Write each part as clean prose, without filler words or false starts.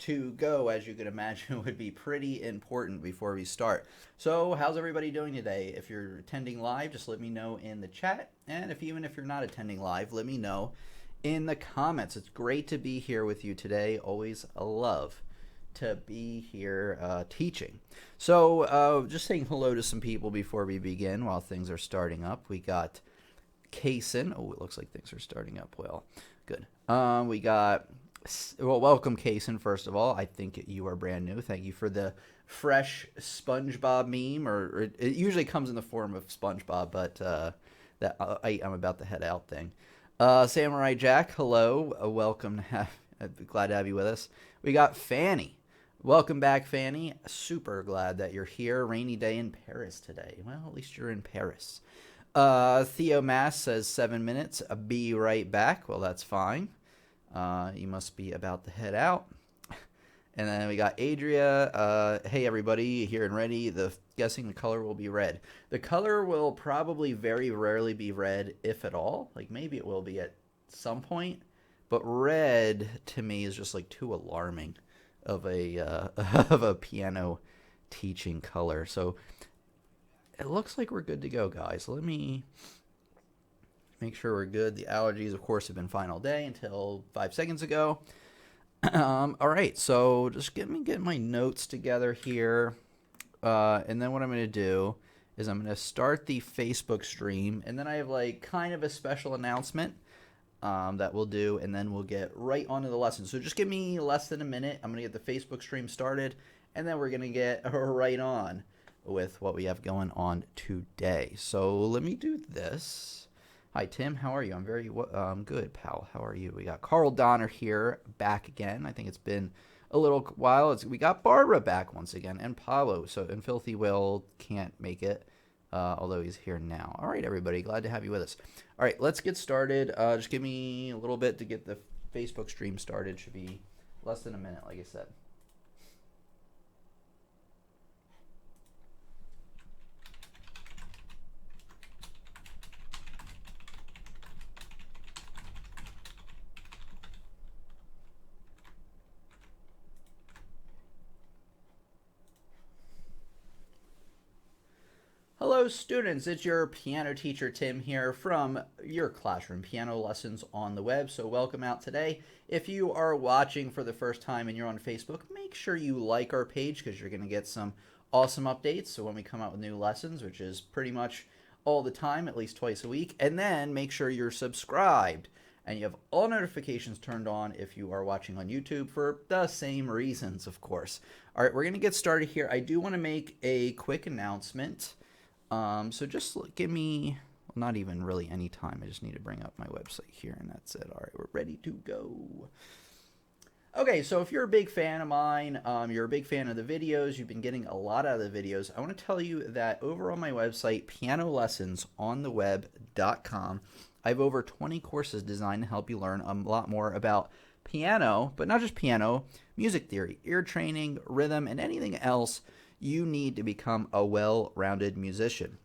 to go, as you could imagine, would be pretty important before we start. So, how's everybody doing today? If you're attending live, just let me know in the chat. And even if you're not attending live, let me know in the comments. It's great to be here with you today. Always a love to be here teaching. So, just saying hello to some people before we begin while things are starting up. We got Kaysen. Oh, it looks like things are starting up well. Good. We got, well, welcome, Kaysen, first of all. I think you are brand new. Thank you for the fresh SpongeBob meme, or it usually comes in the form of SpongeBob, but that I'm about to head out thing. Samurai Jack, hello. Welcome. Glad to have you with us. We got Fanny. Welcome back, Fanny. Super glad that you're here. Rainy day in Paris today. Well, at least you're in Paris. Theo Mass says 7 minutes. Be right back. Well, that's fine. You must be about to head out. And then we got Adria. Hey, everybody, here and ready. Guessing the color will be red. The color will probably very rarely be red, if at all. Like, maybe it will be at some point. But red, to me, is just, like, too alarming of a of a piano teaching color. So it looks like we're good to go, guys. Let me make sure we're good. The allergies, of course, have been fine all day until 5 seconds ago. All right, so just get my notes together here. And then what I'm going to do is I'm going to start the Facebook stream. And then I have like kind of a special announcement that we'll do. And then we'll get right onto the lesson. So just give me less than a minute. I'm going to get the Facebook stream started. And then we're going to get right on with what we have going on today. So let me do this. Hi, Tim. How are you? I'm very good, pal. How are you? We got Carl Donner here back again. I think it's been a little while. We got Barbara back once again, and Pablo. And Filthy Will can't make it, although he's here now. All right, everybody. Glad to have you with us. All right, let's get started. Just give me a little bit to get the Facebook stream started. Should be less than a minute, like I said. Hello students, it's your piano teacher Tim here from your classroom piano lessons on the web. So welcome out today. If you are watching for the first time and you're on Facebook, make sure you like our page because you're going to get some awesome updates. So when we come out with new lessons, which is pretty much all the time, at least twice a week, and then make sure you're subscribed and you have all notifications turned on if you are watching on YouTube for the same reasons, of course. All right, we're going to get started here. I do want to make a quick announcement. So just give me, well, not even really any time. I just need to bring up my website here, and that's it. All right, we're ready to go. Okay, so if you're a big fan of mine, you're a big fan of the videos, you've been getting a lot out of the videos, I want to tell you that over on my website, pianolessonsontheweb.com, I have over 20 courses designed to help you learn a lot more about piano, but not just piano, music theory, ear training, rhythm, and anything else you need to become a well-rounded musician.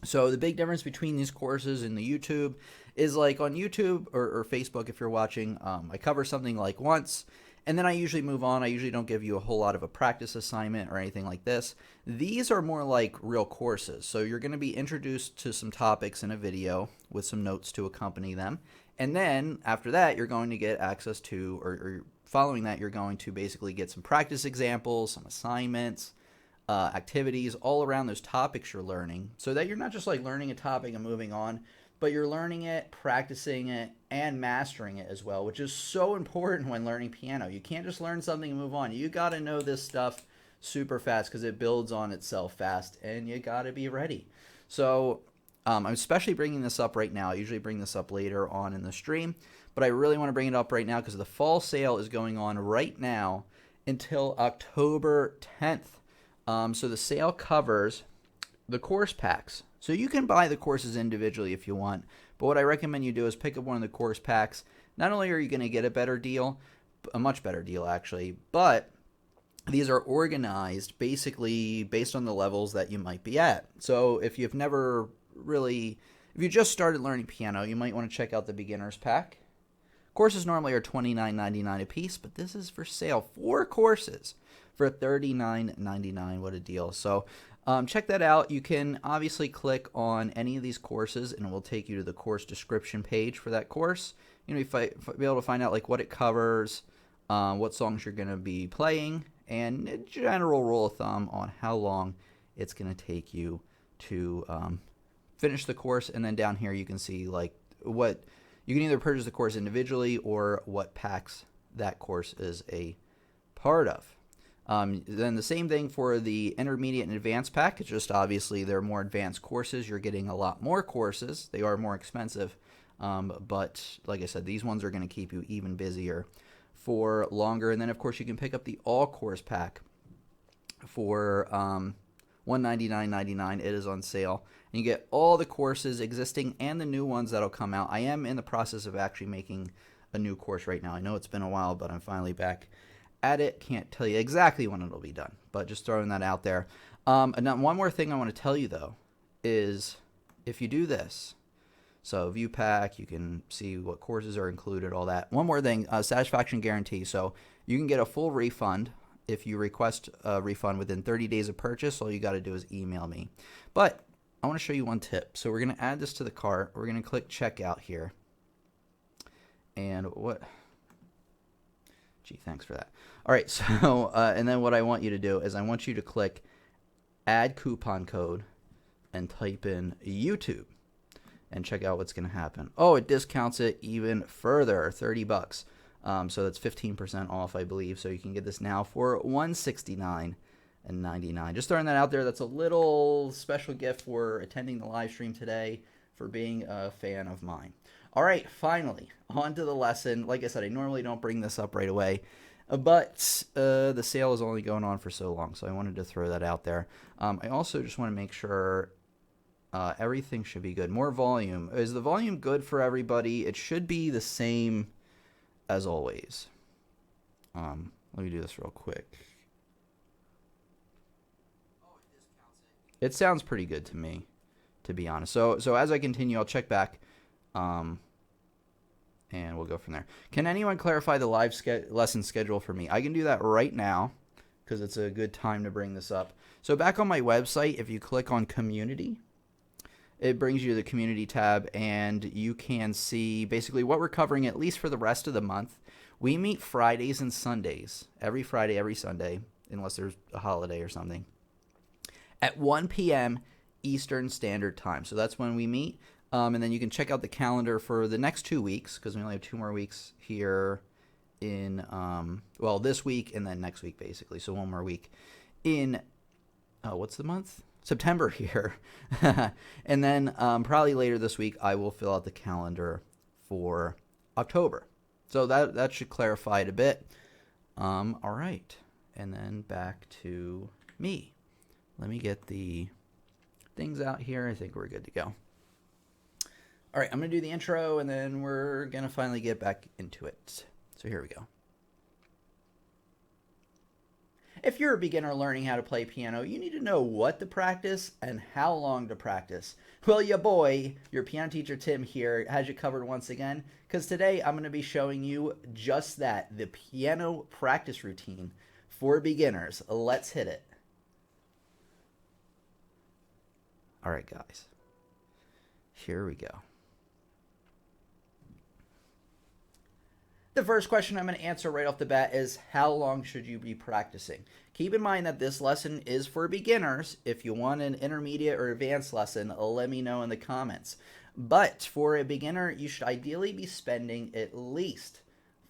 So the big difference between these courses and the YouTube is like on YouTube or Facebook, if you're watching, I cover something like once, and then I usually move on. I usually don't give you a whole lot of a practice assignment or anything like this. These are more like real courses. So you're going to be introduced to some topics in a video with some notes to accompany them. And then after that, you're going to get access to, or following that, you're going to basically get some practice examples, some assignments, activities all around those topics you're learning, so that you're not just like learning a topic and moving on, but you're learning it, practicing it, and mastering it as well, which is so important when learning piano. You can't just learn something and move on. You got to know this stuff super fast because it builds on itself fast, and you got to be ready. So I'm especially bringing this up right now. I usually bring this up later on in the stream, but I really want to bring it up right now because the fall sale is going on right now until October 10th. So the sale covers the course packs. So you can buy the courses individually if you want, but what I recommend you do is pick up one of the course packs. Not only are you going to get a better deal, a much better deal actually, but these are organized basically based on the levels that you might be at. So if you've never really, if you just started learning piano, you might want to check out the beginner's pack. Courses normally are $29.99 a piece, but this is for sale. 4 courses for $39.99. What a deal. So check that out. You can obviously click on any of these courses and it will take you to the course description page for that course. You know, be able to find out like what it covers, what songs you're going to be playing, and a general rule of thumb on how long it's going to take you to finish the course. And then down here you can see like what you can either purchase the course individually or what packs that course is a part of. Then the same thing for the intermediate and advanced pack. It's just obviously they're more advanced courses. You're getting a lot more courses. They are more expensive. But like I said, these ones are going to keep you even busier for longer. And then, of course, you can pick up the all-course pack for $199.99. It is on sale. And you get all the courses, existing and the new ones that'll come out. I am in the process of actually making a new course right now. I know it's been a while, but I'm finally back at it. Can't tell you exactly when it'll be done, but just throwing that out there. And now one more thing I want to tell you, though, is if you do this, so view pack, you can see what courses are included, all that. One more thing, satisfaction guarantee. So you can get a full refund if you request a refund within 30 days of purchase. All you got to do is email me. But I want to show you one tip. So we're going to add this to the cart. We're going to click checkout here. And what... Gee, thanks for that. All right, so and then what I want you to do is I want you to click add coupon code and type in YouTube and check out what's going to happen. Oh, it discounts it even further, $30. So that's 15% off, I believe. So you can get this now for $169.99. Just throwing that out there. That's a little special gift for attending the live stream today, for being a fan of mine. All right, finally, on to the lesson. Like I said, I normally don't bring this up right away, but the sale is only going on for so long, so I wanted to throw that out there. I also just want to make sure everything should be good. More volume. Is the volume good for everybody? It should be the same as always. Let me do this real quick. It sounds pretty good to me, to be honest. So as I continue, I'll check back. And we'll go from there. Can anyone clarify the live lesson schedule for me? I can do that right now because it's a good time to bring this up. So back on my website, if you click on community, it brings you to the community tab and you can see basically what we're covering, at least for the rest of the month. We meet Fridays and Sundays, every Friday, every Sunday, unless there's a holiday or something, at 1 p.m. Eastern Standard Time. So that's when we meet. And then you can check out the calendar for the next 2 weeks, because we only have 2 more weeks here in, well, this week and then next week, basically. So 1 more week in, what's the month? September here. And then probably later this week, I will fill out the calendar for October. So that should clarify it a bit. All right. And then back to me. Let me get the things out here. I think we're good to go. All right, I'm going to do the intro, and then we're going to finally get back into it. So here we go. If you're a beginner learning how to play piano, you need to know what to practice and how long to practice. Well, your piano teacher Tim here, has you covered once again, because today I'm going to be showing you just that, the piano practice routine for beginners. Let's hit it. All right, guys. Here we go. The first question I'm going to answer right off the bat is, how long should you be practicing? Keep in mind that this lesson is for beginners. If you want an intermediate or advanced lesson, let me know in the comments. But for a beginner, you should ideally be spending at least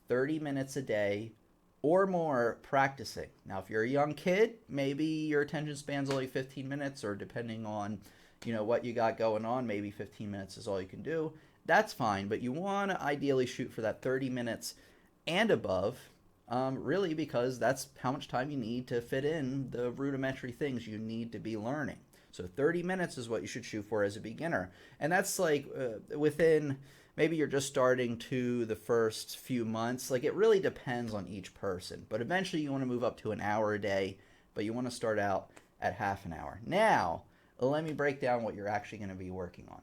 30 minutes a day or more practicing. Now, if you're a young kid, maybe your attention span's only 15 minutes, or depending on, what you got going on, maybe 15 minutes is all you can do. That's fine, but you want to ideally shoot for that 30 minutes and above, really, because that's how much time you need to fit in the rudimentary things you need to be learning. So 30 minutes is what you should shoot for as a beginner. And that's like within, maybe you're just starting to the first few months. Like, it really depends on each person. But eventually you want to move up to an hour a day, but you want to start out at half an hour. Now, let me break down what you're actually going to be working on.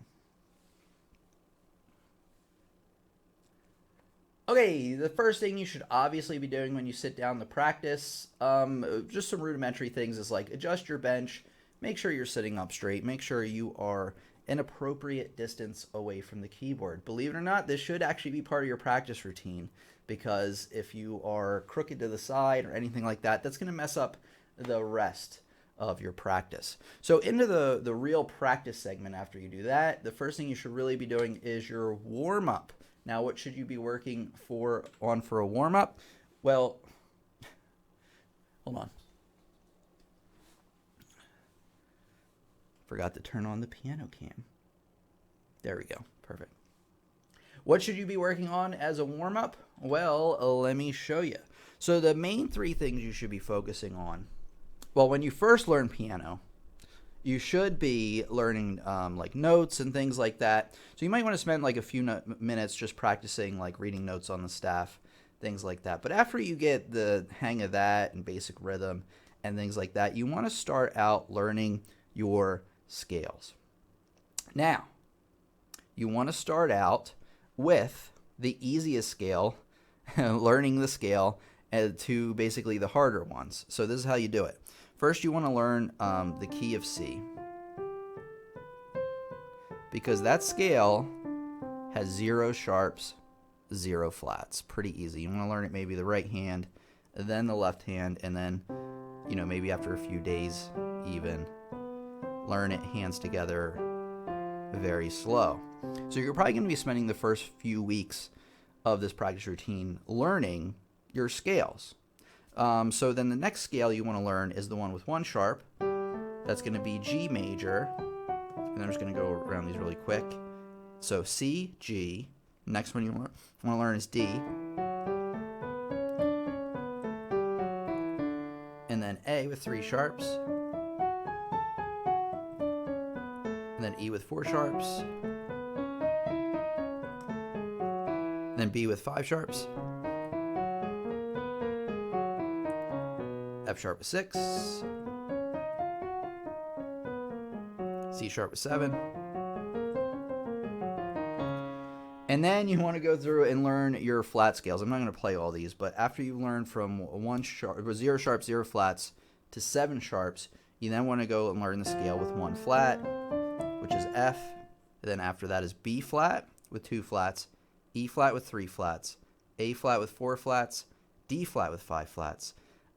Okay, the first thing you should obviously be doing when you sit down to practice, just some rudimentary things is like adjust your bench, make sure you're sitting up straight, make sure you are an appropriate distance away from the keyboard. Believe it or not, this should actually be part of your practice routine because if you are crooked to the side or anything like that, that's going to mess up the rest of your practice. So into the real practice segment after you do that, the first thing you should really be doing is your warm-up. Now, what should you be working on for a warm-up? Well, hold on. Forgot to turn on the piano cam. There we go. Perfect. What should you be working on as a warm-up? Well, let me show you. So the main three things you should be focusing on. Well, when you first learn piano, you should be learning like notes and things like that. So you might want to spend like a few minutes just practicing like reading notes on the staff, things like that. But after you get the hang of that and basic rhythm and things like that, you want to start out learning your scales. Now, you want to start out with the easiest scale, learning the scale, to basically the harder ones. So this is how you do it. First, you want to learn the key of C, because that scale has 0 sharps, 0 flats. Pretty easy. You want to learn it maybe the right hand, then the left hand, and then, you know, maybe after a few days even, learn it hands together very slow. So you're probably going to be spending the first few weeks of this practice routine learning your scales. So then the next scale you want to learn is the one with 1 sharp. That's going to be G major. And I'm just going to go around these really quick. So C, G. Next one you want to learn is D. And then A with 3 sharps. And then E with 4 sharps. And then B with 5 sharps. F sharp with 6, C sharp with 7, and then you want to go through and learn your flat scales. I'm not going to play all these, but after you learn from 0 sharps, 0 flats to 7 sharps, you then want to go and learn the scale with 1 flat, which is F. And then after that is B flat with 2 flats, E flat with 3 flats, A flat with 4 flats, D flat with 5 flats,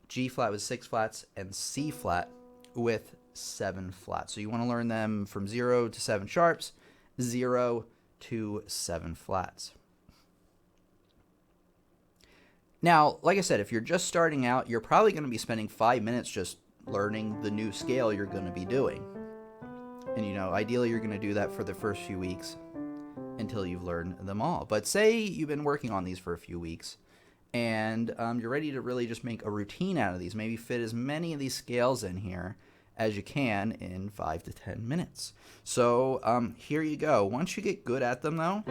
G flat with 6 flats, and C flat with 7 flats. So you want to learn them from 0 to 7 sharps, 0 to 7 flats. Now, like I said, if you're just starting out, you're probably going to be spending 5 minutes just learning the new scale you're going to be doing. And, you know, ideally you're going to do that for the first few weeks until you've learned them all. But say you've been working on these for a few weeks, and you're ready to really just make a routine out of these. Maybe fit as many of these scales in here as you can in 5 to 10 minutes. So here you go. Once you get good at them, though,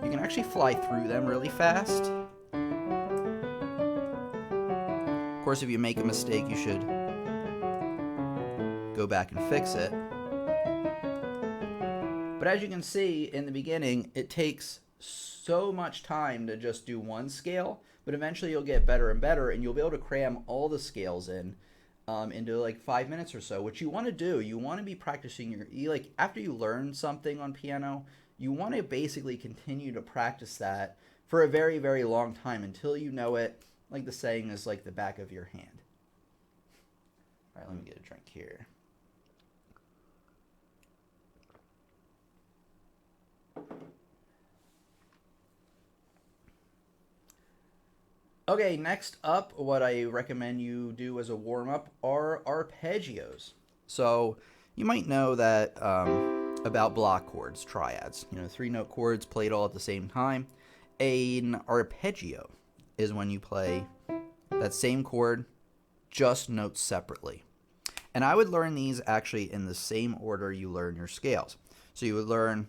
you can actually fly through them really fast. Of course, if you make a mistake, you should go back and fix it. But as you can see in the beginning, it takes so much time to just do one scale, but eventually you'll get better and better, and you'll be able to cram all the scales in into like 5 minutes or so. What you want to do, you want to be practicing like after you learn something on piano, you want to basically continue to practice that for a very, very long time until you know it, like the saying is, like the back of your hand. All right, let me get a drink here. Okay, next up, what I recommend you do as a warm-up are arpeggios. So you might know that about block chords, triads, 3-note chords played all at the same time. An arpeggio is when you play that same chord, just notes separately. And I would learn these actually in the same order you learn your scales. So you would learn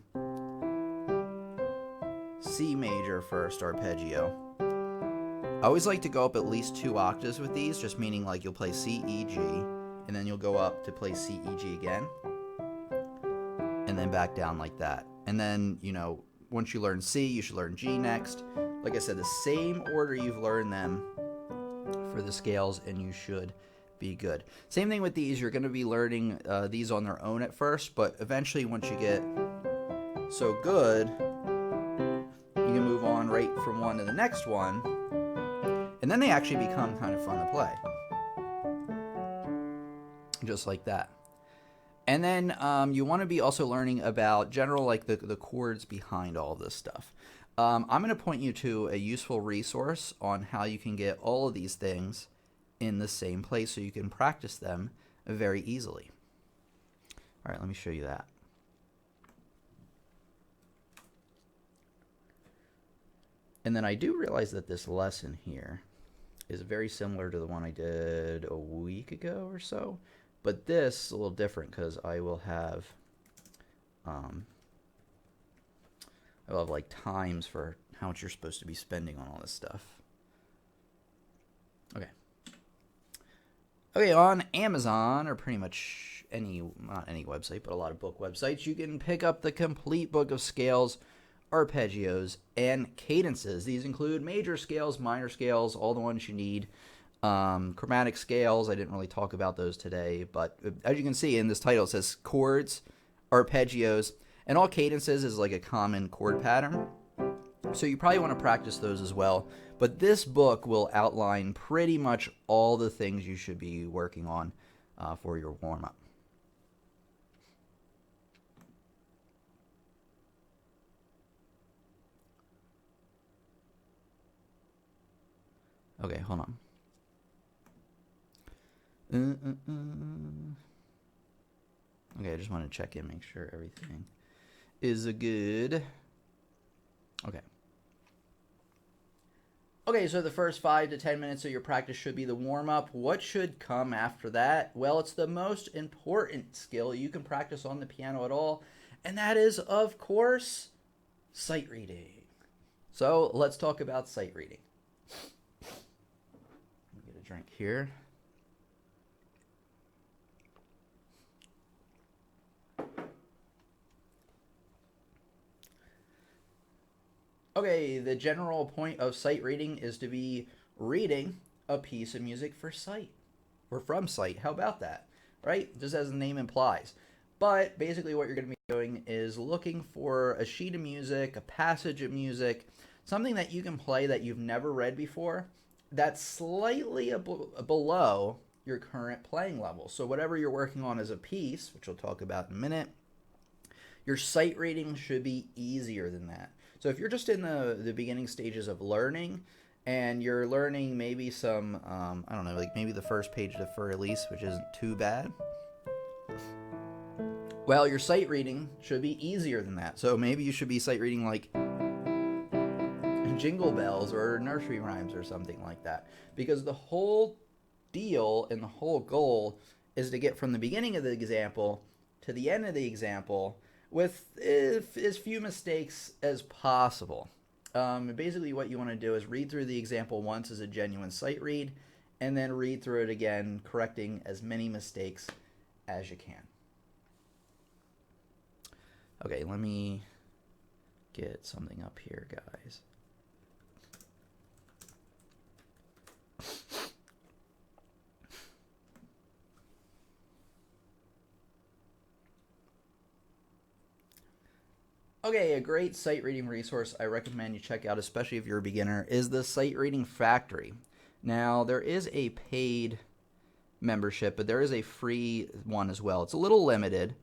C major first, arpeggio. I always like to go up at least 2 octaves with these, just meaning like you'll play C, E, G, and then you'll go up to play C, E, G again, and then back down like that. And then, once you learn C, you should learn G next. Like I said, the same order you've learned them for the scales, and you should be good. Same thing with these. You're going to be learning these on their own at first, but eventually once you get so good, you can move on right from one to the next one, and then they actually become kind of fun to play. Just like that. And then you want to be also learning about general, like the chords behind all this stuff. I'm going to point you to a useful resource on how you can get all of these things in the same place so you can practice them very easily. All right, let me show you that. And then I do realize that this lesson here is very similar to the one I did a week ago or so. But this is a little different because I will have like times for how much you're supposed to be spending on all this stuff. Okay, on Amazon, or pretty much not any website, but a lot of book websites, you can pick up the complete book of scales, arpeggios, and cadences. These include major scales, minor scales, all the ones you need. Chromatic scales, I didn't really talk about those today, but as you can see in this title, it says chords, arpeggios, and all cadences is like a common chord pattern. So you probably want to practice those as well. But this book will outline pretty much all the things you should be working on for your warm-up. Okay, hold on. Okay, I just want to check in, make sure everything is good. Okay, so the first 5 to 10 minutes of your practice should be the warm-up. What should come after that? Well, it's the most important skill you can practice on the piano at all, and that is, of course, sight reading. So let's talk about sight reading. Let me get a drink here. Okay, the general point of sight reading is to be reading a piece of music for sight, or from sight. How about that, right? Just as the name implies. But basically what you're going to be doing is looking for a sheet of music, a passage of music, something that you can play that you've never read before, that's slightly below your current playing level. So whatever you're working on as a piece, which we'll talk about in a minute, your sight reading should be easier than that. So if you're just in the beginning stages of learning, and you're learning maybe some, I don't know, like maybe the first page of Fur Elise, which isn't too bad, well, your sight reading should be easier than that. So maybe you should be sight reading like Jingle Bells or nursery rhymes or something like that. Because the whole deal and the whole goal is to get from the beginning of the example to the end of the example with as few mistakes as possible. Basically what you want to do is read through the example once as a genuine sight read, and then read through it again, correcting as many mistakes as you can. Okay, let me get something up here, guys. Okay, a great sight reading resource I recommend you check out, especially if you're a beginner, is the Sight Reading Factory. Now, there is a paid membership, but there is a free one as well. It's a little limited,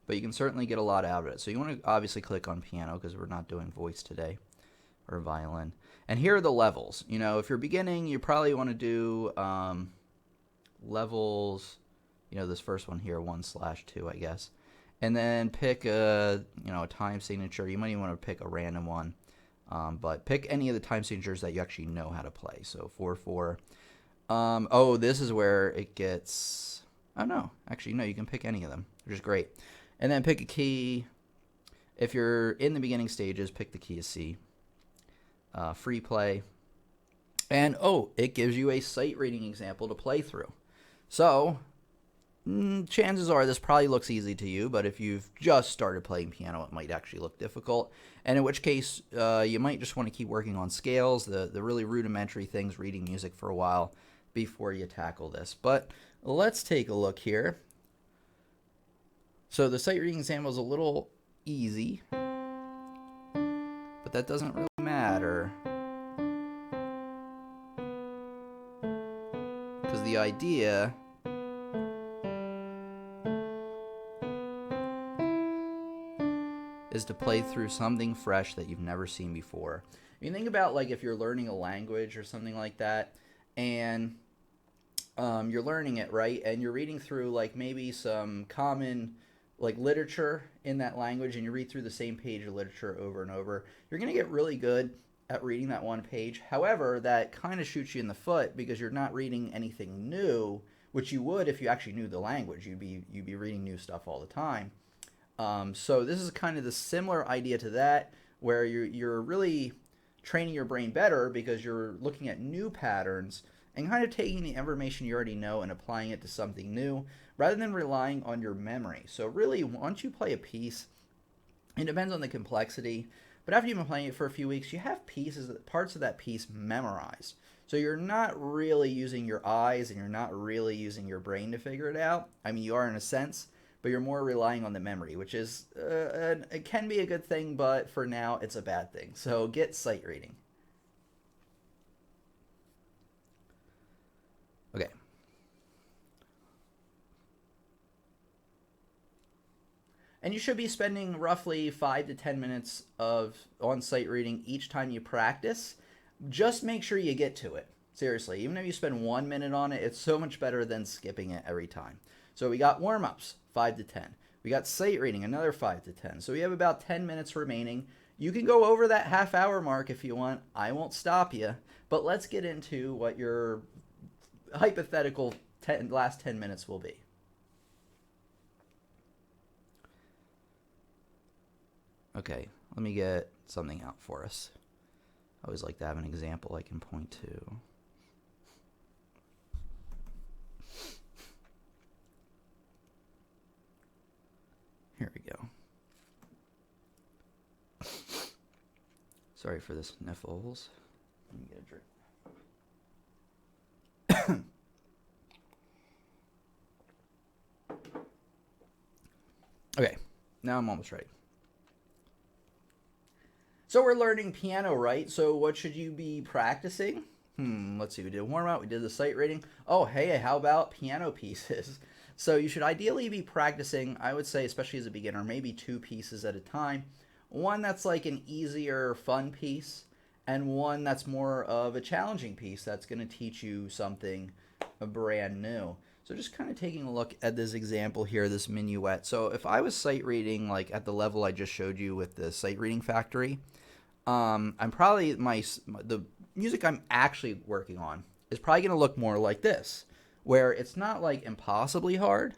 but you can certainly get a lot out of it. So you want to obviously click on piano because we're not doing voice today, or violin. And here are the levels. You know, if you're beginning, you probably want to do levels, this first one here, 1/2, I guess. And then pick a time signature. You might even want to pick a random one, but pick any of the time signatures that you actually know how to play. So 4/4. Oh, this is where it gets. Oh no, actually no, you can pick any of them, which is great. And then pick a key. If you're in the beginning stages, pick the key of C. Free play. And it gives you a sight reading example to play through. So chances are this probably looks easy to you, but if you've just started playing piano, it might actually look difficult. And in which case, you might just want to keep working on scales, the really rudimentary things, reading music for a while before you tackle this. But let's take a look here. So the sight reading example is a little easy, but that doesn't really matter, because the idea is to play through something fresh that you've never seen before. You think about, like, if you're learning a language or something like that, and you're learning it, right, and you're reading through, like, maybe some common, like, literature in that language, and you read through the same page of literature over and over, you're going to get really good at reading that one page. However, that kind of shoots you in the foot because you're not reading anything new, which you would if you actually knew the language. You'd be reading new stuff all the time. So this is kind of the similar idea to that, where you're really training your brain better because you're looking at new patterns and kind of taking the information you already know and applying it to something new rather than relying on your memory. So really, once you play a piece, it depends on the complexity, but after you've been playing it for a few weeks, you have parts of that piece memorized. So you're not really using your eyes and you're not really using your brain to figure it out. I mean, you are in a sense, but you're more relying on the memory, which is, it can be a good thing, but for now, it's a bad thing. So get sight reading. Okay. And you should be spending roughly 5 to 10 minutes on sight reading each time you practice. Just make sure you get to it. Seriously, even if you spend 1 minute on it, it's so much better than skipping it every time. So we got warm-ups, 5 to 10. We got sight reading, another 5 to 10. So we have about 10 minutes remaining. You can go over that half-hour mark if you want. I won't stop you. But let's get into what your hypothetical last 10 minutes will be. Okay, let me get something out for us. I always like to have an example I can point to. Here we go. Sorry for the sniffles. Let me get a drink. Okay, now I'm almost ready. So we're learning piano, right? So what should you be practicing? Let's see. We did warm-up. We did the sight reading. Oh, hey, how about piano pieces? So you should ideally be practicing, I would say, especially as a beginner, maybe 2 pieces at a time. One that's like an easier, fun piece, and one that's more of a challenging piece that's going to teach you something brand new. So just kind of taking a look at this example here, this minuet. So if I was sight reading like at the level I just showed you with the Sight Reading Factory, I'm probably, the music I'm actually working on is probably going to look more like this, where it's not like impossibly hard,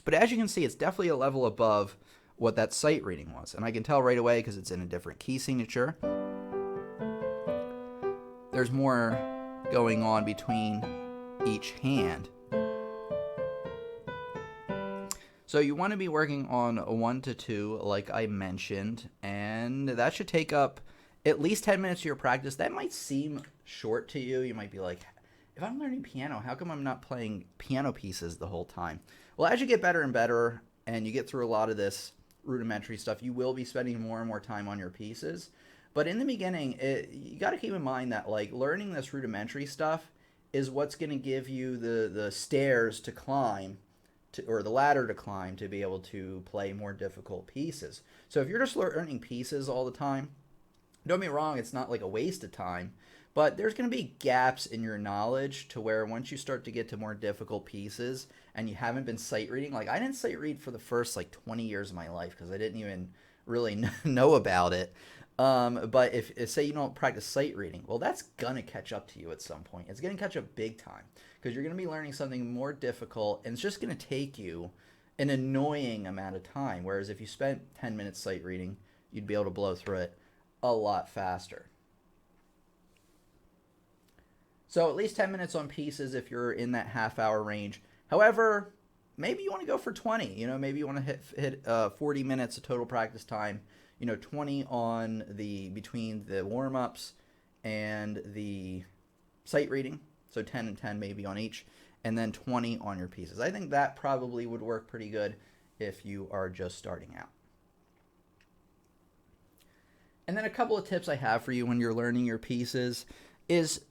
but as you can see, it's definitely a level above what that sight reading was. And I can tell right away because it's in a different key signature. There's more going on between each hand. So you want to be working on 1 to 2, like I mentioned, and that should take up at least 10 minutes of your practice. That might seem short to you. You might be like, if I'm learning piano, how come I'm not playing piano pieces the whole time? Well, as you get better and better, and you get through a lot of this rudimentary stuff, you will be spending more and more time on your pieces. But in the beginning, you got to keep in mind that like learning this rudimentary stuff is what's going to give you the stairs to climb, or the ladder to climb, to be able to play more difficult pieces. So if you're just learning pieces all the time, don't get me wrong, it's not like a waste of time, but there's going to be gaps in your knowledge to where once you start to get to more difficult pieces and you haven't been sight reading, like I didn't sight read for the first like 20 years of my life because I didn't even really know about it. But if say you don't practice sight reading, well, that's going to catch up to you at some point. It's going to catch up big time because you're going to be learning something more difficult, and it's just going to take you an annoying amount of time. Whereas if you spent 10 minutes sight reading, you'd be able to blow through it a lot faster. So at least 10 minutes on pieces if you're in that half-hour range. However, maybe you want to go for 20. You know, maybe you want to hit 40 minutes of total practice time. You know, 20 on the between the warm-ups and the sight reading. So 10 and 10 maybe on each, and then 20 on your pieces. I think that probably would work pretty good if you are just starting out. And then a couple of tips I have for you when you're learning your pieces is,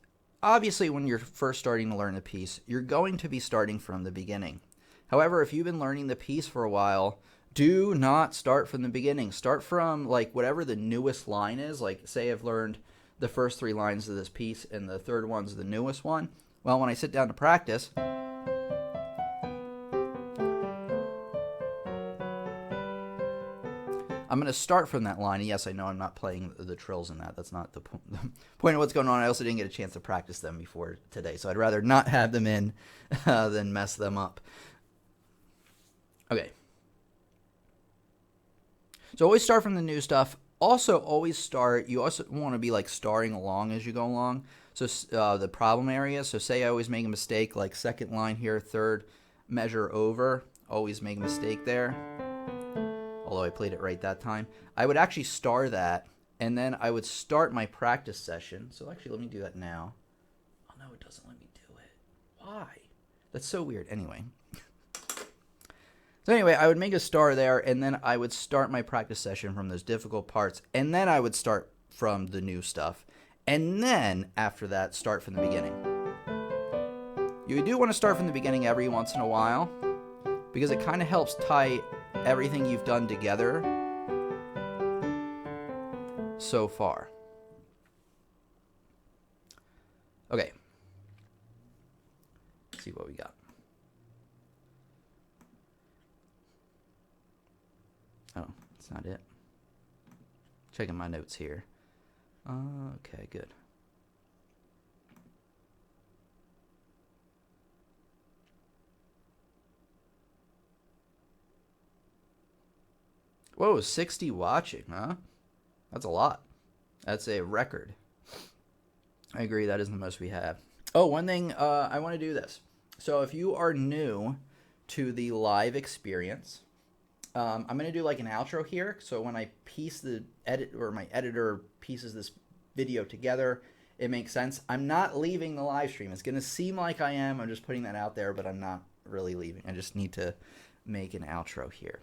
obviously when you're first starting to learn a piece, you're going to be starting from the beginning. However, if you've been learning the piece for a while, do not start from the beginning. Start from like whatever the newest line is. Like say I've learned the first 3 lines of this piece and the third one's the newest one. Well, when I sit down to practice, I'm going to start from that line. And yes, I know I'm not playing the trills in that. That's not the point of what's going on. I also didn't get a chance to practice them before today, so I'd rather not have them in than mess them up. Okay. So always start from the new stuff. Also, always start. You also want to be like starring along as you go along. So the problem areas. So say I always make a mistake, like second line here, third measure over. Always make a mistake there. Although I played it right that time. I would actually star that, and then I would start my practice session. So actually, let me do that now. Oh, no, it doesn't let me do it. Why? That's so weird. Anyway. So anyway, I would make a star there, and then I would start my practice session from those difficult parts, and then I would start from the new stuff. And then, after that, start from the beginning. You do want to start from the beginning every once in a while, because it kind of helps tie everything you've done together so far. Okay. Let's see what we got. Oh, that's not it. Checking my notes here. Okay, good. Whoa, 60 watching, huh? That's a lot. That's a record. I agree, that is the most we have. Oh, one thing, I want to do this. So if you are new to the live experience, I'm going to do like an outro here. So when I piece the edit, or my editor pieces this video together, it makes sense. I'm not leaving the live stream. It's going to seem like I am. I'm just putting that out there, but I'm not really leaving. I just need to make an outro here.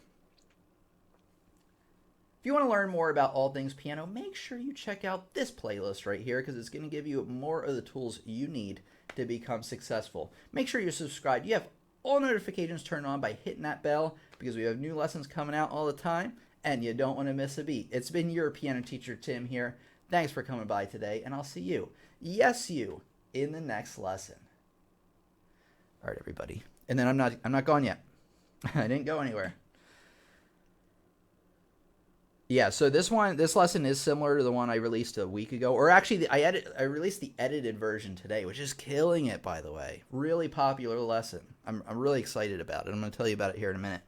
If you want to learn more about all things piano, make sure you check out this playlist right here, because it's going to give you more of the tools you need to become successful. Make sure you're subscribed. You have all notifications turned on by hitting that bell, because we have new lessons coming out all the time, and you don't want to miss a beat. It's been your piano teacher, Tim, here. Thanks for coming by today, and I'll see you, yes you, in the next lesson. All right, everybody. And then I'm not gone yet. I didn't go anywhere. Yeah, so this lesson is similar to the one I released a week ago, or actually I released the edited version today, which is killing it, by the way. Really popular lesson. I'm really excited about it. I'm going to tell you about it here in a minute.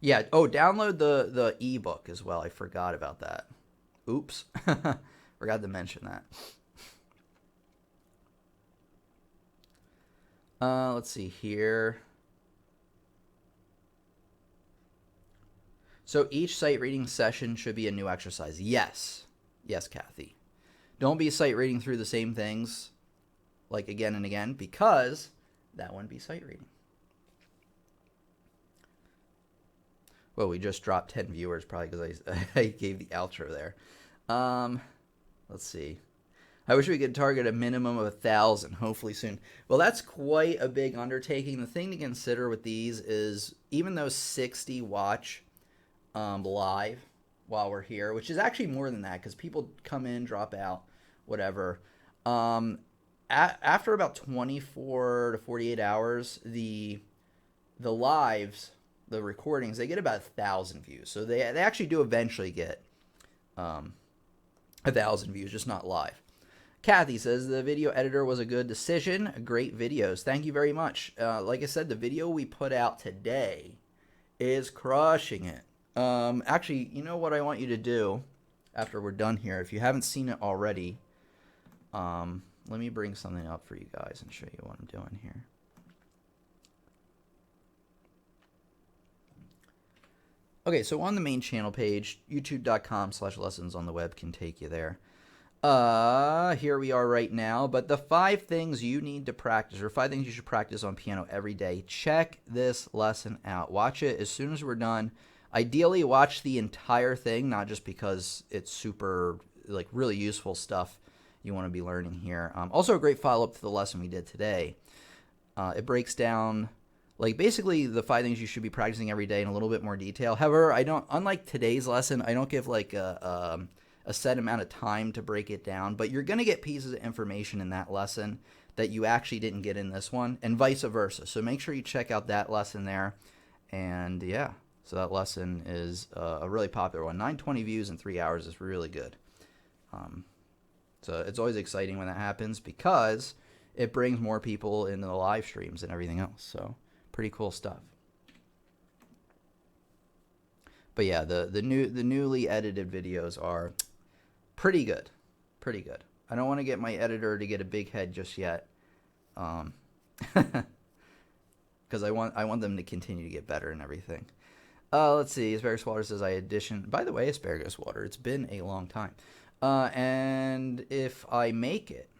Yeah. Oh, download the ebook as well. I forgot about that. Oops, forgot to mention that. Let's see here. So each sight reading session should be a new exercise. Yes. Yes, Kathy. Don't be sight reading through the same things like again and again, because that wouldn't be sight reading. Well, we just dropped 10 viewers probably because I gave the outro there. Let's see. I wish we could target a minimum of 1,000, hopefully soon. Well, that's quite a big undertaking. The thing to consider with these is, even though 60 watch live while we're here, which is actually more than that because people come in, drop out, whatever. After about 24 to 48 hours, the lives, the recordings, they get about 1,000 views. So they actually do eventually get 1,000 views, just not live. Kathy says the video editor was a good decision. Great videos. Thank you very much. Like I said, the video we put out today is crushing it. Actually, you know what I want you to do after we're done here? If you haven't seen it already, let let me bring something up for you guys and show you what I'm doing here. Okay, so on the main channel page, youtube.com/lessons on the web can take you there. Here we are right now, but the 5 things you need to practice, or 5 things you should practice on piano every day. Check this lesson out. Watch it as soon as we're done. Ideally, watch the entire thing, not just because it's super, like, really useful stuff you want to be learning here. Also, a great follow-up to the lesson we did today. It breaks down, like, basically the 5 things you should be practicing every day in a little bit more detail. However, I don't, unlike today's lesson, I don't give like a set amount of time to break it down, but you're going to get pieces of information in that lesson that you actually didn't get in this one, and vice versa. So make sure you check out that lesson there. And yeah, so that lesson is a really popular one. 920 views in 3 hours is really good. So it's always exciting when that happens because it brings more people into the live streams and everything else. So pretty cool stuff. But yeah, the newly edited videos are pretty good. Pretty good. I don't want to get my editor to get a big head just yet. Because I want them to continue to get better and everything. Let's see. Asparagus Water says I audition. By the way, Asparagus Water, it's been a long time. And if I make it,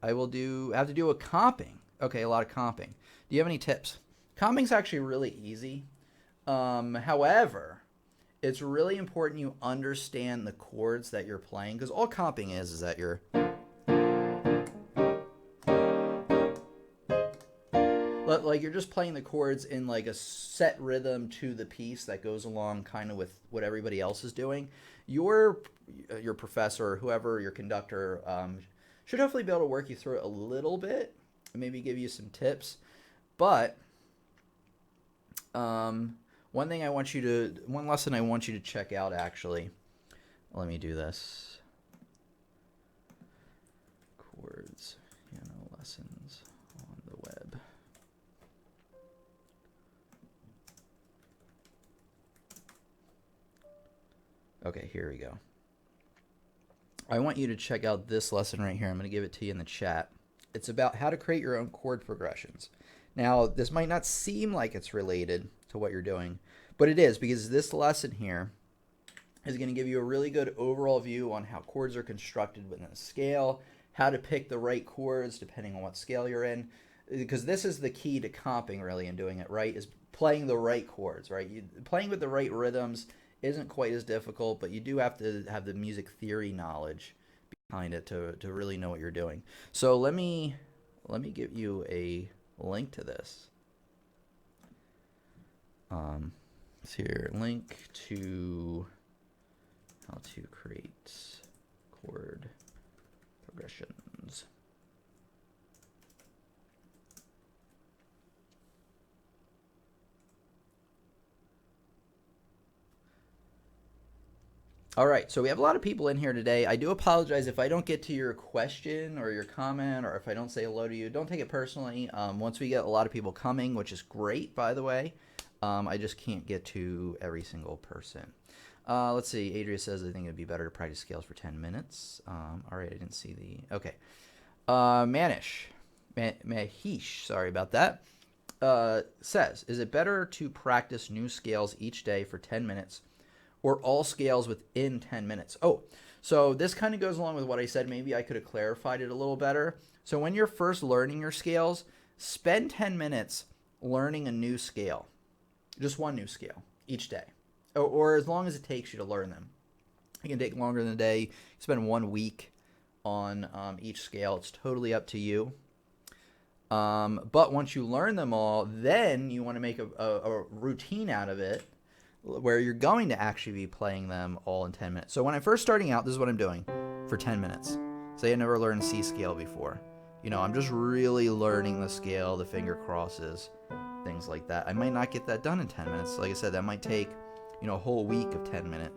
I will have to do a comping. Okay, a lot of comping. Do you have any tips? Comping's actually really easy. However, it's really important you understand the chords that you're playing, because all comping is that you're like you're just playing the chords in like a set rhythm to the piece that goes along kind of with what everybody else is doing. Your professor or whoever, your conductor, should hopefully be able to work you through it a little bit, maybe give you some tips. But one lesson I want you to check out, actually. Let me do this. Chords, piano lessons on the web. Okay, here we go. I want you to check out this lesson right here. I'm going to give it to you in the chat. It's about how to create your own chord progressions. Now, this might not seem like it's related to what you're doing, but it is, because this lesson here is going to give you a really good overall view on how chords are constructed within a scale, how to pick the right chords depending on what scale you're in, because this is the key to comping, really, and doing it right, is playing the right chords, right? Playing with the right rhythms isn't quite as difficult, but you do have to have the music theory knowledge behind it to really know what you're doing. So let me give you a link to this. It's here, link to how to create chord progressions. All right, so we have a lot of people in here today. I do apologize if I don't get to your question or your comment, or if I don't say hello to you. Don't take it personally. Once we get a lot of people coming, which is great, by the way, I just can't get to every single person. Let's see. Adria says, I think it'd be better to practice scales for 10 minutes. All right, I didn't see the... Okay. Mahesh, sorry about that, says, is it better to practice new scales each day for 10 minutes or all scales within 10 minutes? Oh, so this kind of goes along with what I said. Maybe I could have clarified it a little better. So when you're first learning your scales, spend 10 minutes learning a new scale. Just one new scale each day, or as long as it takes you to learn them. It can take longer than a day. You spend 1 week on each scale. It's totally up to you. But once you learn them all, then you want to make a routine out of it where you're going to actually be playing them all in 10 minutes. So when I'm first starting out, this is what I'm doing for 10 minutes. Say I never learned C scale before. You know, I'm just really learning the scale, the finger crosses, things like that. I might not get that done in 10 minutes. Like I said, that might take, you know, a whole week of 10-minute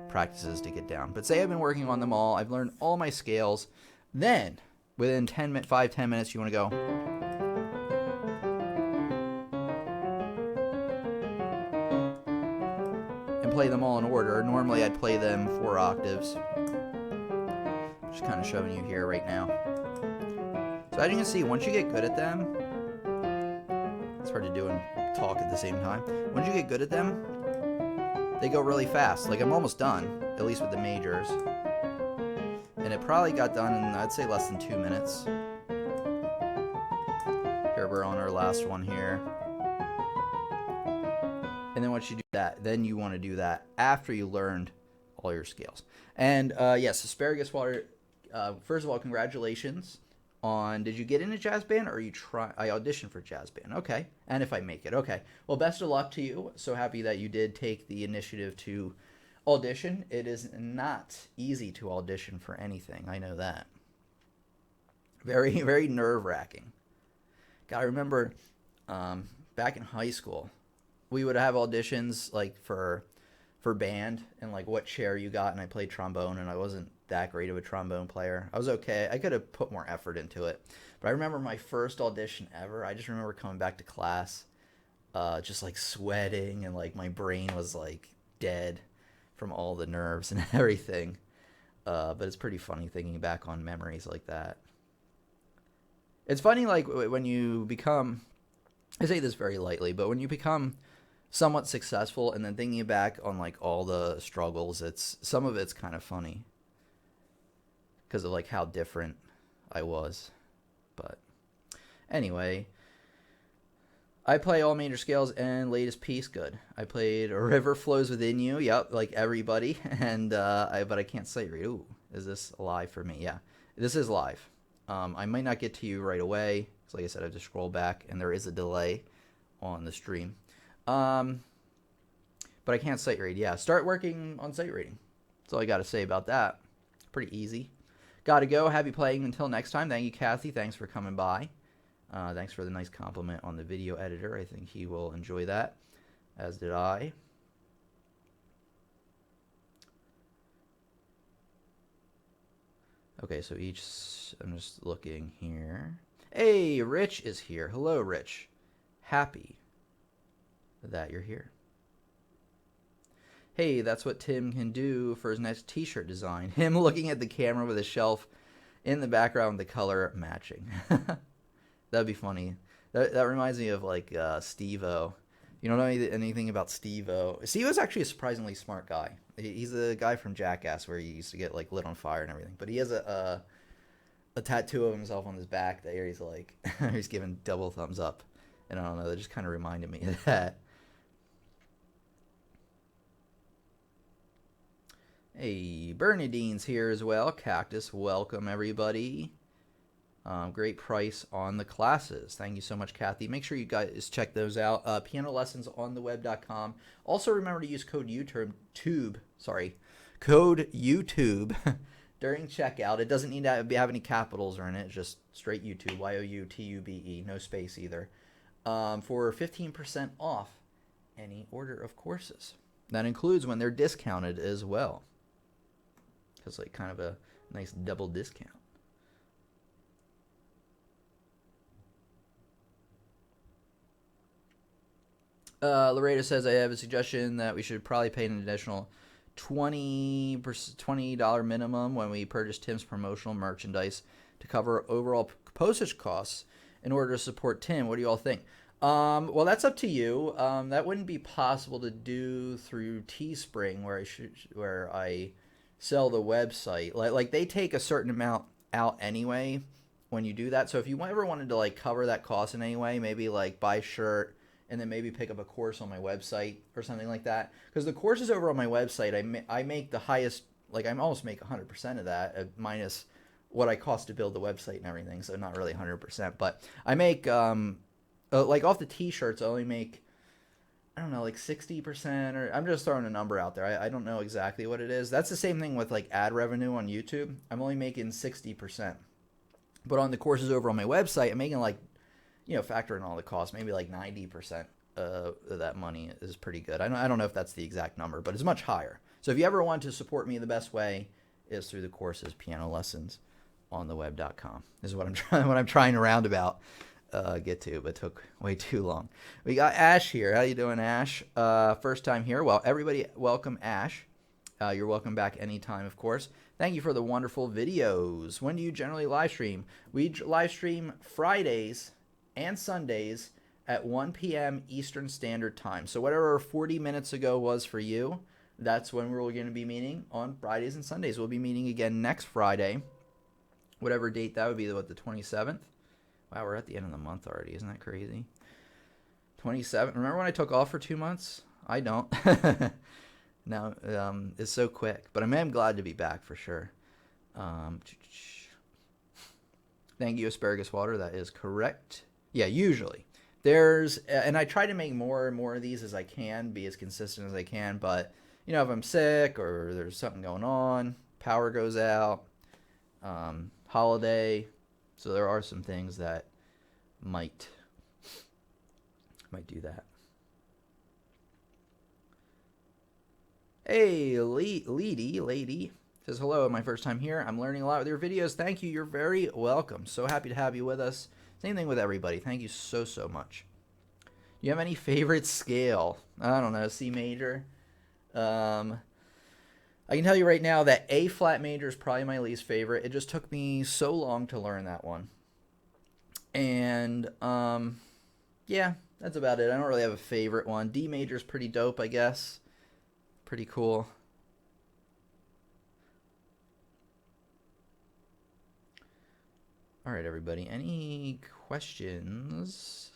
practices to get down. But say I've been working on them all. I've learned all my scales. Then, within 10 minutes, you want to go... play them all in order. Normally I'd play them 4 octaves. Just kind of showing you here right now. So as you can see, once you get good at them, it's hard to do and talk at the same time. Once you get good at them, they go really fast. Like I'm almost done, at least with the majors. And it probably got done in, I'd say, less than 2 minutes. Here we're on our last one here. And then once you do that, then you want to do that after you learned all your scales. And yes, asparagus water. First of all, congratulations on. Did you get into jazz band, or I auditioned for jazz band? Okay, and if I make it, okay. Well, best of luck to you. So happy that you did take the initiative to audition. It is not easy to audition for anything. I know that. Very, very nerve-wracking. God, I remember back in high school, we would have auditions like for band and like what chair you got, and I played trombone, and I wasn't that great of a trombone player. I was okay. I could have put more effort into it. But I remember my first audition ever. I just remember coming back to class just like sweating, and like my brain was like dead from all the nerves and everything. But it's pretty funny thinking back on memories like that. It's funny, like when you become, I say this very lightly, but when you become somewhat successful and then thinking back on like all the struggles, some of it's kind of funny because of like how different I was. But anyway, I play all major scales and latest piece good. I played A River Flows Within You, yep, like everybody, and but I can't sight read. Ooh, is this live for me? Yeah, this is live. I might not get to you right away, because like I said, I have to scroll back, and there is a delay on the stream. But I can't sight read. Yeah, start working on sight reading. That's all I got to say about that. Pretty easy. Gotta go. Happy playing until next time. Thank you, Kathy. Thanks for coming by. Thanks for the nice compliment on the video editor. I think he will enjoy that, as did I. Okay, so I'm just looking here. Hey, Rich is here. Hello, Rich. Happy that you're here. Hey, that's what Tim can do for his next t-shirt design. Him looking at the camera with a shelf in the background, the color matching. That'd be funny. That reminds me of like Steve-O. You don't know anything about Steve-O? Steve-O's actually a surprisingly smart guy. He's the guy from Jackass where he used to get like lit on fire and everything. But he has a tattoo of himself on his back there. He's like he's giving double thumbs up. And I don't know, that just kind of reminded me of that. Hey, Bernadine's here as well. Cactus, welcome everybody. Great price on the classes. Thank you so much, Kathy. Make sure you guys check those out. Piano lessons on theweb.com. Also remember to use code YouTube. Code YouTube during checkout. It doesn't need to have any capitals or in it. It's just straight YouTube. YOUTUBE. No space either. For 15% off any order of courses. That includes when they're discounted as well. It's like kind of a nice double discount. Loretta says, I have a suggestion that we should probably pay an additional $20 minimum when we purchase Tim's promotional merchandise to cover overall postage costs in order to support Tim. What do you all think? Well, that's up to you. That wouldn't be possible to do through Teespring, where I sell the website. Like they take a certain amount out anyway when you do that. So if you ever wanted to like cover that cost in any way, maybe like buy a shirt and then maybe pick up a course on my website or something like that. Because the courses over on my website, I make the highest, like I almost make 100% of that, minus what I cost to build the website and everything. So not really 100%, but I make, like off the t-shirts, I only make, I don't know, like 60%, or I'm just throwing a number out there. I don't know exactly what it is. That's the same thing with like ad revenue on YouTube. I'm only making 60%. But on the courses over on my website, I'm making like, factor in all the costs, maybe like 90% of that money is pretty good. I don't know if that's the exact number, but it's much higher. So if you ever want to support me, the best way is through the courses, piano lessons on theweb.com. This is what I'm trying to roundabout get to, but took way too long. We got Ash here. How you doing, Ash? First time here. Well, everybody, welcome, Ash. You're welcome back anytime, of course. Thank you for the wonderful videos. When do you generally live stream? We live stream Fridays and Sundays at 1 p.m. Eastern Standard Time. So whatever 40 minutes ago was for you, that's when we're going to be meeting on Fridays and Sundays. We'll be meeting again next Friday, whatever date that would be, the 27th. Wow, we're at the end of the month already. Isn't that crazy? 27. Remember when I took off for 2 months? I don't. Now, it's so quick. But I am glad to be back for sure. Thank you, Asparagus Water. That is correct. Yeah, usually. And I try to make more and more of these as I can, be as consistent as I can. But, you know, if I'm sick or there's something going on, power goes out, holiday. So there are some things that might do that. Hey, lady says, hello, my first time here. I'm learning a lot with your videos. Thank you. You're very welcome. So happy to have you with us. Same thing with everybody. Thank you so much. Do you have any favorite scale? I don't know, C major. I can tell you right now that A flat major is probably my least favorite. It just took me so long to learn that one. And yeah, that's about it. I don't really have a favorite one. D major is pretty dope, I guess. Pretty cool. All right, everybody. Any questions?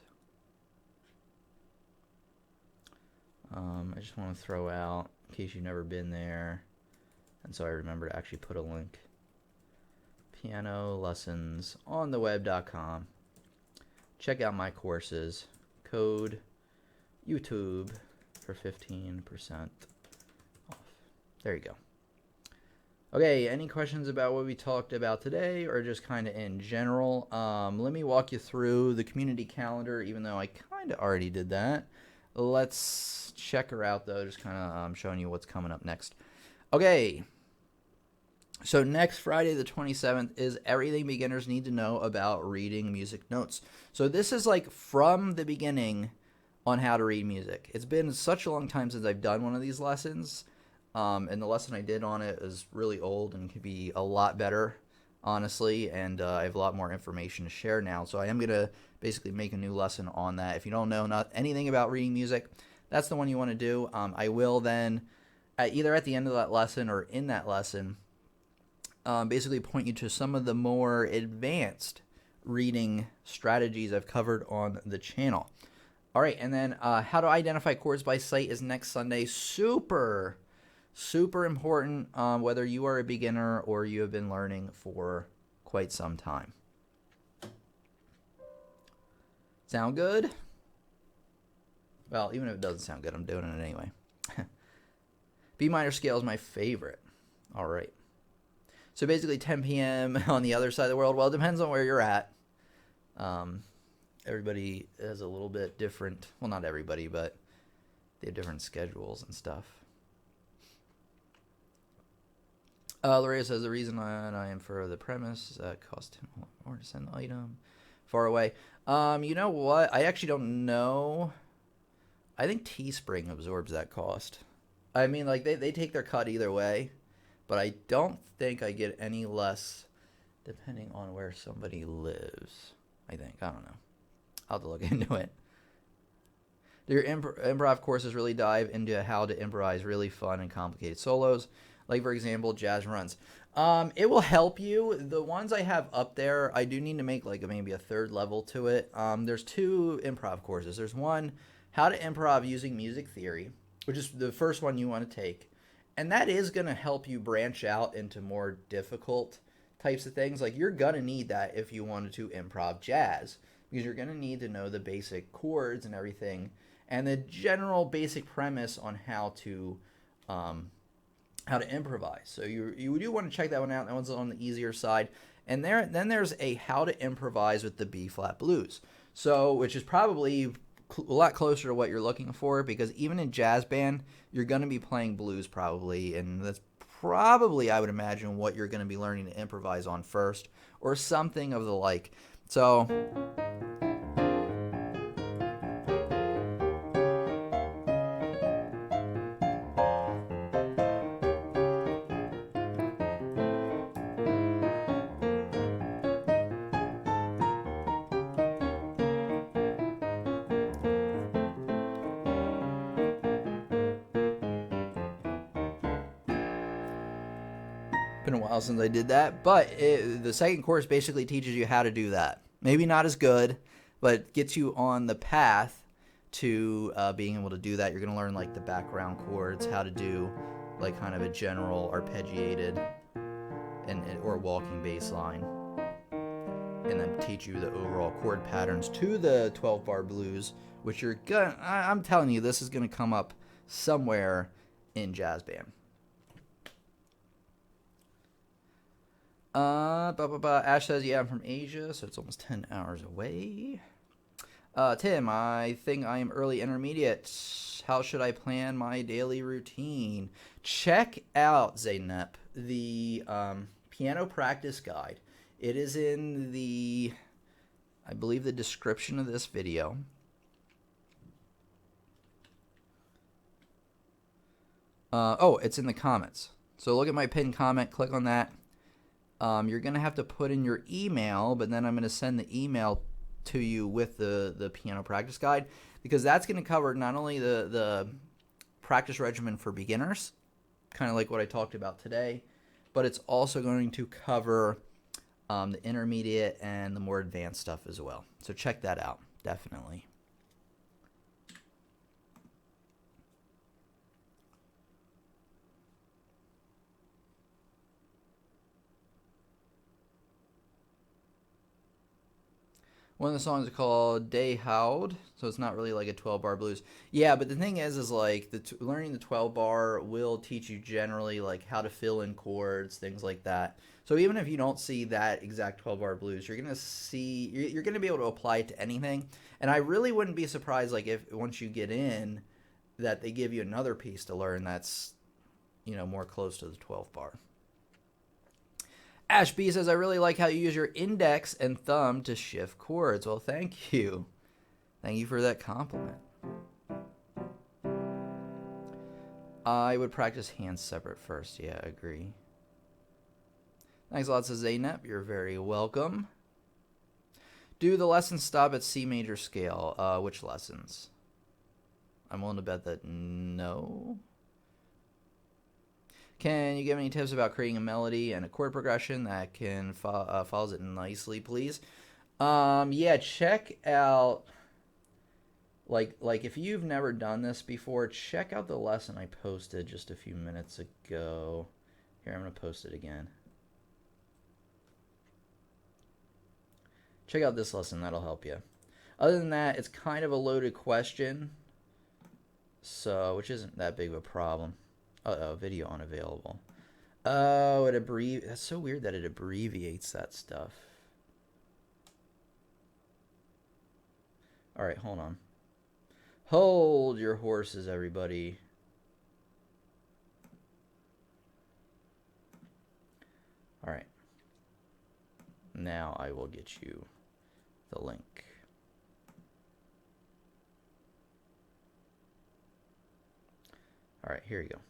I just want to throw out, in case you've never been there, and so I remember to actually put a link. Piano lessons on the web.com. Check out my courses. Code YouTube for 15% off. There you go. Okay, any questions about what we talked about today or just kind of in general? Let me walk you through the community calendar, even though I kind of already did that. Let's check her out, though, just kind of showing you what's coming up next. Okay, so next Friday the 27th is everything beginners need to know about reading music notes. So this is like from the beginning on how to read music. It's been such a long time since I've done one of these lessons. And the lesson I did on it is really old and could be a lot better, honestly. And I have a lot more information to share now. So I am going to basically make a new lesson on that. If you don't know anything about reading music, that's the one you want to do. I will then, either at the end of that lesson or in that lesson, basically point you to some of the more advanced reading strategies I've covered on the channel. All right, and then how to identify chords by sight is next Sunday. Super important, whether you are a beginner or you have been learning for quite some time. Sound good? Well, even if it doesn't sound good, I'm doing it anyway. B minor scale is my favorite. All right. So basically 10 p.m. on the other side of the world. Well, it depends on where you're at. Everybody has a little bit different, well, not everybody, but they have different schedules and stuff. Lorena says the reason I am for the premise is that it cost him more to send the item far away. You know what? I actually don't know. I think Teespring absorbs that cost. I mean, like, they take their cut either way, but I don't think I get any less depending on where somebody lives. I think. I don't know. I'll have to look into it. Do your improv courses really dive into how to improvise really fun and complicated solos? Like, for example, jazz runs. It will help you. The ones I have up there, I do need to make like maybe a third level to it. There's 2 improv courses. There's one, how to improv using music theory, which is the first one you want to take. And that is going to help you branch out into more difficult types of things. Like, you're going to need that if you wanted to improv jazz, because you're going to need to know the basic chords and everything and the general basic premise on how to improvise. So you do want to check that one out. That one's on the easier side. And then there's a how to improvise with the B-flat blues. So, which is probably a lot closer to what you're looking for, because even in jazz band, you're going to be playing blues probably, and that's probably, I would imagine, what you're going to be learning to improvise on first, or something of the like. So Been a while since I did that, but the second course basically teaches you how to do that. Maybe not as good, but gets you on the path to being able to do that. You're going to learn like the background chords, how to do like kind of a general arpeggiated or walking bass line, and then teach you the overall chord patterns to the 12-bar blues, which I'm telling you, this is gonna come up somewhere in jazz band. Ash says, yeah, I'm from Asia, so it's almost 10 hours away. Tim, I think I am early intermediate. How should I plan my daily routine? Check out, Zeynep, the piano practice guide. It is in the, I believe, the description of this video. It's in the comments. So look at my pinned comment, click on that. You're going to have to put in your email, but then I'm going to send the email to you with the piano practice guide, because that's going to cover not only the practice regimen for beginners, kind of like what I talked about today, but it's also going to cover the intermediate and the more advanced stuff as well. So check that out, definitely. One of the songs is called Day Howd, so it's not really like a 12-bar blues. Yeah, but the thing is like learning the 12-bar will teach you generally like how to fill in chords, things like that. So even if you don't see that exact 12-bar blues, you're gonna be able to apply it to anything. And I really wouldn't be surprised like if once you get in that they give you another piece to learn that's, you know, more close to the 12-bar. Ash B says, I really like how you use your index and thumb to shift chords. Well, thank you. Thank you for that compliment. I would practice hands separate first. Yeah, I agree. Thanks a lot, says Zeynep. You're very welcome. Do the lessons stop at C major scale? Which lessons? I'm willing to bet that no. Can you give any tips about creating a melody and a chord progression that can follows it nicely, please? Yeah, check out, like if you've never done this before, check out the lesson I posted just a few minutes ago. Here, I'm going to post it again. Check out this lesson. That'll help you. Other than that, it's kind of a loaded question, so which isn't that big of a problem. Uh-oh, video unavailable. Oh, that's so weird that it abbreviates that stuff. All right, hold on. Hold your horses, everybody. All right. Now I will get you the link. All right, here you go.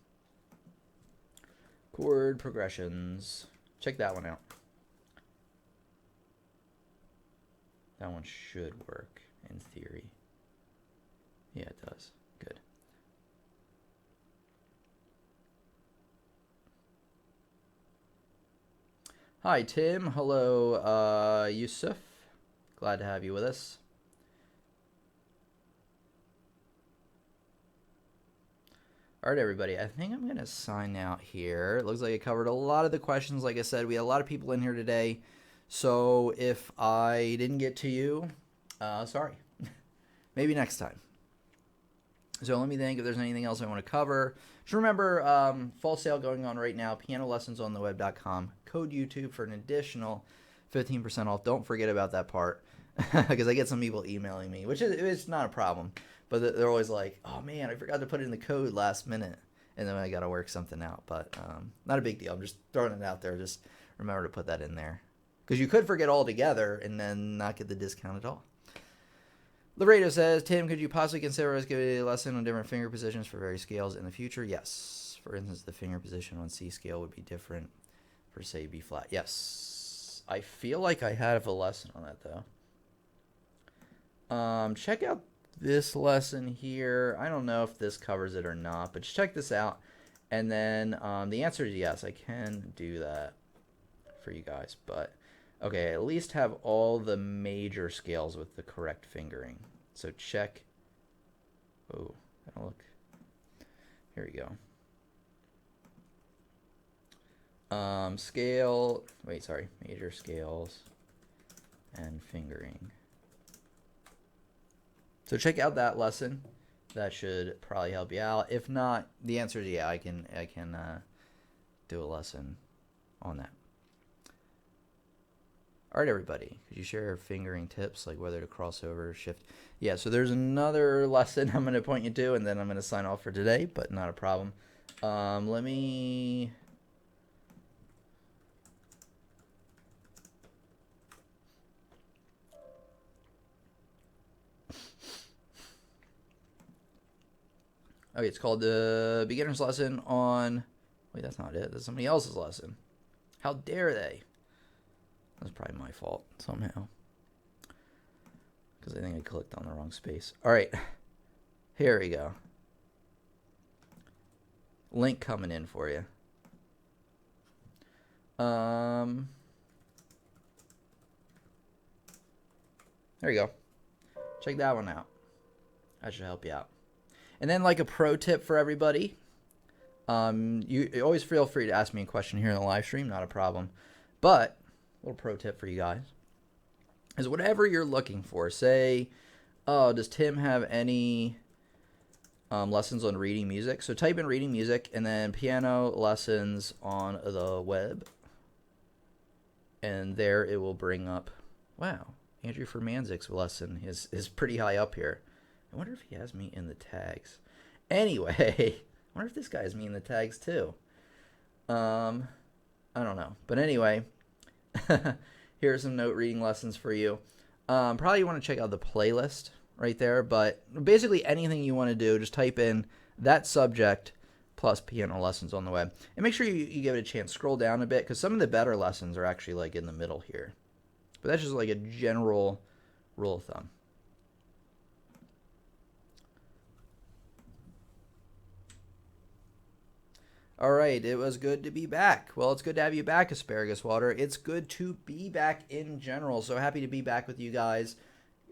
Chord progressions. Check that one out. That one should work in theory. Yeah, it does. Good. Hi, Tim. Hello, Yusuf. Glad to have you with us. All right, everybody, I think I'm going to sign out here. It looks like I covered a lot of the questions. Like I said, we had a lot of people in here today. So if I didn't get to you, sorry. Maybe next time. So let me think if there's anything else I want to cover. Just remember, fall sale going on right now, pianolessonsontheweb.com. Code YouTube for an additional 15% off. Don't forget about that part because I get some people emailing me, which is not a problem. But they're always like, oh, man, I forgot to put in the code last minute. And then I got to work something out. But not a big deal. I'm just throwing it out there. Just remember to put that in there. Because you could forget altogether and then not get the discount at all. Laredo says, Tim, could you possibly consider us giving a lesson on different finger positions for various scales in the future? Yes. For instance, the finger position on C scale would be different for, say, B flat. Yes. I feel like I have a lesson on that, though. Check out this lesson here. I don't know if this covers it or not, but check this out. And then the answer is yes, I can do that for you guys. But, okay, at least have all the major scales with the correct fingering. So check. Oh, look. Here we go. Scale. Wait, sorry. Major scales and fingering. So check out that lesson. That should probably help you out. If not, the answer is yeah. I can do a lesson on that. All right, everybody. Could you share fingering tips, like whether to cross over, shift? Yeah. So there's another lesson I'm going to point you to, and then I'm going to sign off for today. But not a problem. Let me. Okay, it's called the beginner's lesson on. Wait, that's not it. That's somebody else's lesson. How dare they? That's probably my fault somehow. Because I think I clicked on the wrong space. All right. Here we go. Link coming in for you. There you go. Check that one out. That should help you out. And then, like, a pro tip for everybody. You always feel free to ask me a question here in the live stream. Not a problem. But a little pro tip for you guys is whatever you're looking for. Say, oh, does Tim have any lessons on reading music? So type in reading music and then piano lessons on the web. And there it will bring up, wow, Andrew Furmanzik's lesson is pretty high up here. I wonder if he has me in the tags. Anyway, I wonder if this guy has me in the tags too. I don't know. But anyway, here are some note reading lessons for you. Probably you want to check out the playlist right there. But basically anything you want to do, just type in that subject plus piano lessons on the web. And make sure you give it a chance. Scroll down a bit because some of the better lessons are actually like in the middle here. But that's just like a general rule of thumb. All right, it was good to be back. Well, it's good to have you back, Asparagus Water. It's good to be back in general. So happy to be back with you guys.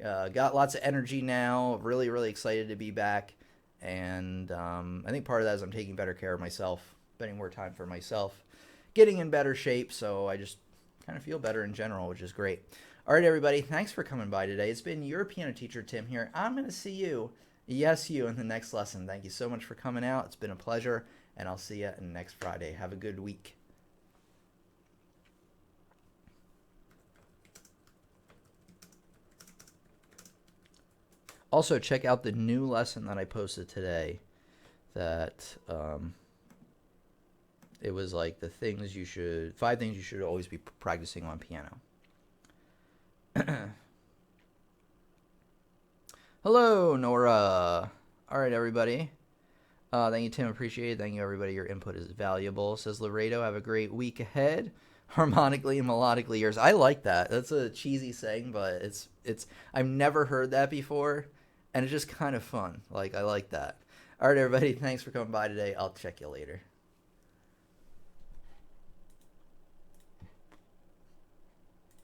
Got lots of energy now. Really, really excited to be back. And I think part of that is I'm taking better care of myself, spending more time for myself, getting in better shape. So I just kind of feel better in general, which is great. All right, everybody, thanks for coming by today. It's been your piano teacher, Tim, here. I'm going to see you, yes, you, in the next lesson. Thank you so much for coming out. It's been a pleasure. And I'll see you next Friday. Have a good week. Also, check out the new lesson that I posted today. That it was like 5 things you should always be practicing on piano. Hello, Nora. All right, everybody. Thank you, Tim. Appreciate it. Thank you, everybody. Your input is valuable. Says Laredo. Have a great week ahead. Harmonically and melodically yours. I like that. That's a cheesy saying, but it's. I've never heard that before, and it's just kind of fun. Like, I like that. All right, everybody. Thanks for coming by today. I'll check you later.